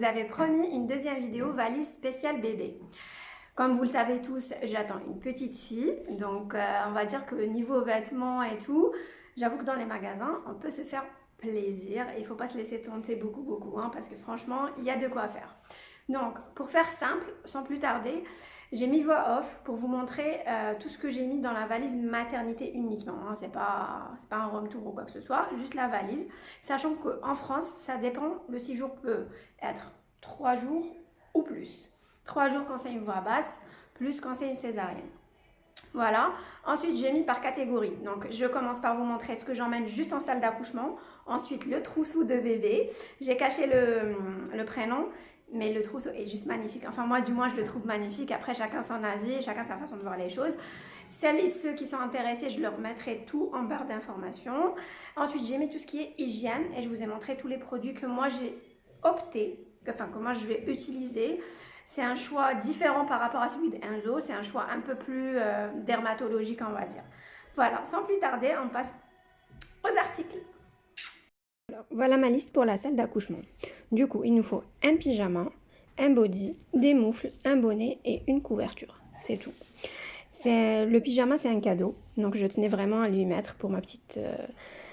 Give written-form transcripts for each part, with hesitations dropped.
avais promis une deuxième vidéo valise spéciale bébé. Comme vous le savez tous, j'attends une petite fille, donc on va dire que niveau vêtements et tout, j'avoue que dans les magasins, on peut se faire plaisir. Il ne faut pas se laisser tenter beaucoup, hein, parce que franchement, il y a de quoi faire. Donc, pour faire simple, sans plus tarder, j'ai mis voix off pour vous montrer tout ce que j'ai mis dans la valise maternité uniquement. Hein. C'est pas un room tour ou quoi que ce soit, juste la valise. Sachant qu'en France, ça dépend, le séjour peut être 3 jours ou plus. 3 jours quand c'est une voix basse, plus quand c'est une césarienne. Voilà. Ensuite, j'ai mis par catégorie. Donc, je commence par vous montrer ce que j'emmène juste en salle d'accouchement. Ensuite, le trousseau de bébé. J'ai caché le prénom, mais le trousseau est juste magnifique. Enfin, moi, du moins, je le trouve magnifique. Après, chacun son avis, chacun sa façon de voir les choses. Celles et ceux qui sont intéressés, je leur mettrai tout en barre d'informations. Ensuite, j'ai mis tout ce qui est hygiène et je vous ai montré tous les produits que moi, j'ai opté, enfin, que moi, je vais utiliser. C'est un choix différent par rapport à celui d'Enzo. C'est un choix un peu plus dermatologique, on va dire. Voilà, sans plus tarder, on passe aux articles. Alors, voilà ma liste pour la salle d'accouchement. Du coup, il nous faut un pyjama, un body, des moufles, un bonnet et une couverture. C'est tout. Le pyjama, c'est un cadeau. Donc, je tenais vraiment à lui mettre pour ma petite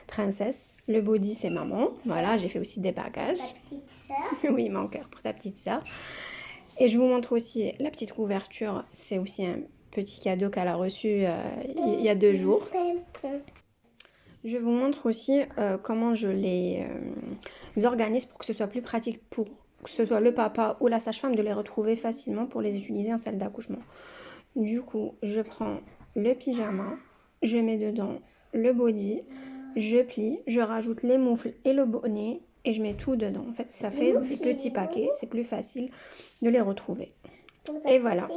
princesse. Le body, c'est maman. Voilà, j'ai fait aussi des bagages. Ta petite sœur. Oui, mon cœur pour ta petite sœur. Et je vous montre aussi la petite couverture. C'est aussi un petit cadeau qu'elle a reçu il y a 2 jours. Je vous montre aussi comment je les organise pour que ce soit plus pratique pour que ce soit le papa ou la sage-femme de les retrouver facilement pour les utiliser en salle d'accouchement. Du coup, je prends le pyjama, je mets dedans le body, je plie, je rajoute les moufles et le bonnet et je mets tout dedans. En fait, ça fait des petits paquets, c'est plus facile de les retrouver. Et voilà.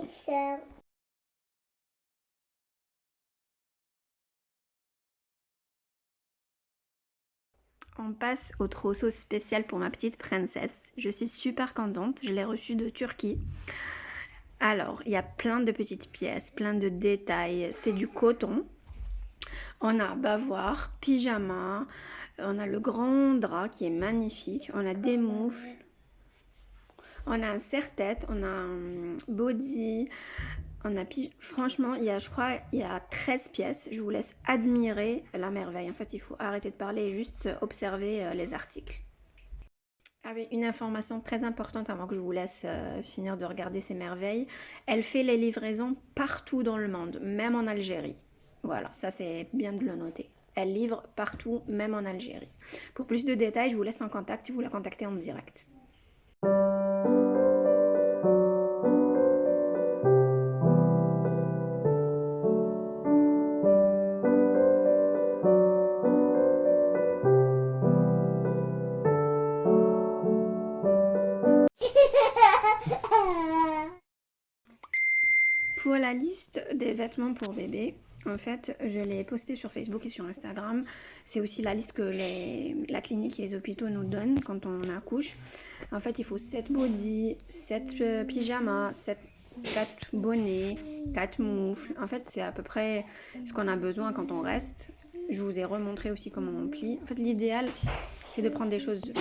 On passe au trousseau spécial pour ma petite princesse. Je suis super contente, je l'ai reçu de Turquie. Alors, il y a plein de petites pièces, plein de détails. C'est du coton. On a bavoir, pyjama, on a le grand drap qui est magnifique, on a des moufles, on a un serre-tête, on a un body, franchement, je crois, il y a 13 pièces. Je vous laisse admirer la merveille. En fait, il faut arrêter de parler et juste observer les articles. Ah oui, une information très importante avant que je vous laisse finir de regarder ces merveilles. Elle fait les livraisons partout dans le monde, même en Algérie. Voilà, ça c'est bien de le noter. Elle livre partout, même en Algérie. Pour plus de détails, je vous laisse en contact, vous la contactez en direct. Pour la liste des vêtements pour bébé, en fait, je l'ai posté sur Facebook et sur Instagram. C'est aussi la liste que la clinique et les hôpitaux nous donnent quand on accouche. En fait, il faut 7 bodys, 7 pyjamas, 4 bonnets, 4 moufles. En fait, c'est à peu près ce qu'on a besoin quand on reste. Je vous ai remontré aussi comment on plie. En fait, l'idéal, c'est de prendre des choses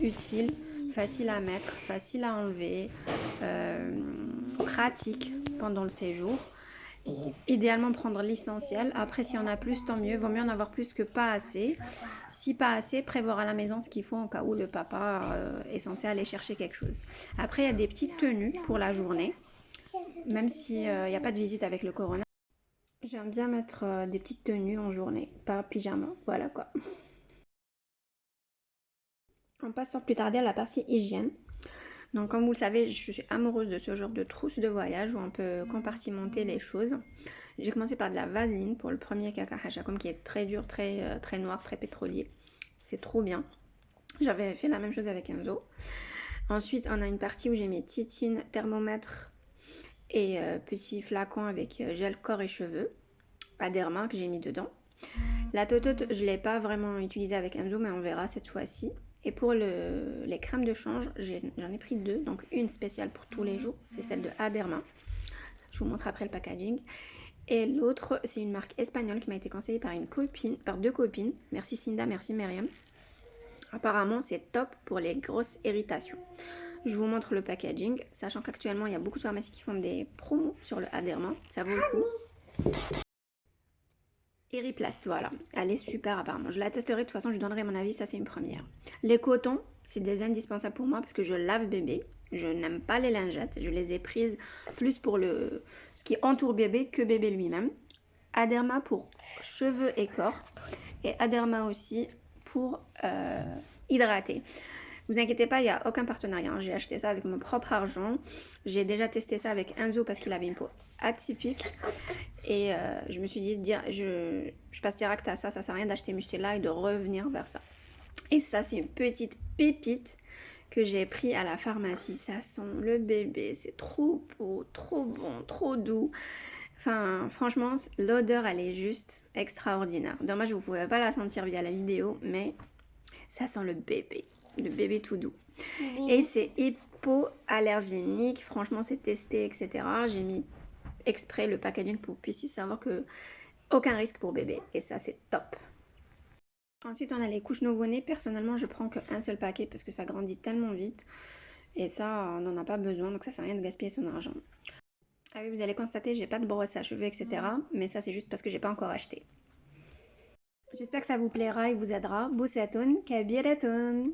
utiles, faciles à mettre, faciles à enlever, pratiques pendant le séjour. Idéalement prendre l'essentiel. Après, si on a plus, tant mieux. Vaut mieux en avoir plus que pas assez. Si pas assez, prévoir à la maison ce qu'il faut en cas où le papa est censé aller chercher quelque chose. Après, il y a des petites tenues pour la journée. Même s'il n'y a pas de visite avec le corona. J'aime bien mettre des petites tenues en journée, pas pyjama. Voilà quoi. On passe sans plus tarder à la partie hygiène. Donc comme vous le savez, je suis amoureuse de ce genre de trousse de voyage où on peut compartimenter les choses. J'ai commencé par de la vaseline pour le premier caca hachacom qui est très dur, très noir, très pétrolier. C'est trop bien. J'avais fait la même chose avec Enzo. Ensuite, on a une partie où j'ai mis tétine, thermomètre et petit flacon avec gel corps et cheveux. Aderma que j'ai mis dedans. La totote, je ne l'ai pas vraiment utilisée avec Enzo, mais on verra cette fois-ci. Et pour les crèmes de change, j'en ai pris 2. Donc une spéciale pour tous les jours, c'est celle de Aderma. Je vous montre après le packaging. Et l'autre, c'est une marque espagnole qui m'a été conseillée par 2 copines. Merci Cinda, merci Myriam. Apparemment, c'est top pour les grosses irritations. Je vous montre le packaging, sachant qu'actuellement, il y a beaucoup de pharmacies qui font des promos sur le Aderma. Ça vaut le coup. Iriplast, voilà. Elle est super apparemment. Je la testerai, de toute façon, je donnerai mon avis, ça c'est une première. Les cotons, c'est des indispensables pour moi parce que je lave bébé. Je n'aime pas les lingettes. Je les ai prises plus pour ce qui entoure bébé que bébé lui-même. Aderma pour cheveux et corps. Et Aderma aussi pour hydrater. Vous inquiétez pas, il n'y a aucun partenariat. J'ai acheté ça avec mon propre argent. J'ai déjà testé ça avec Enzo parce qu'il avait une peau atypique. Et je me suis dit, je passe direct à ça. Ça sert à rien d'acheter Mustela et de revenir vers ça. Et ça, c'est une petite pépite que j'ai pris à la pharmacie. Ça sent le bébé. C'est trop beau, trop bon, trop doux. Enfin, franchement, l'odeur, elle est juste extraordinaire. Dommage, vous ne pouvez pas la sentir via la vidéo, mais ça sent le bébé. Le bébé tout doux. Et c'est hypoallergénique. Franchement, c'est testé, etc. J'ai mis exprès le packaging pour que vous puissiez savoir que aucun risque pour bébé. Et ça, c'est top. Ensuite, on a les couches nouveau-nés. Personnellement, je prends qu'un seul paquet parce que ça grandit tellement vite. Et ça, on n'en a pas besoin. Donc ça sert à rien de gaspiller son argent. Ah oui, vous allez constater, j'ai pas de brosse à cheveux, etc. Mais ça, c'est juste parce que j'ai pas encore acheté. J'espère que ça vous plaira et vous aidera. Boussaton, kabiratun.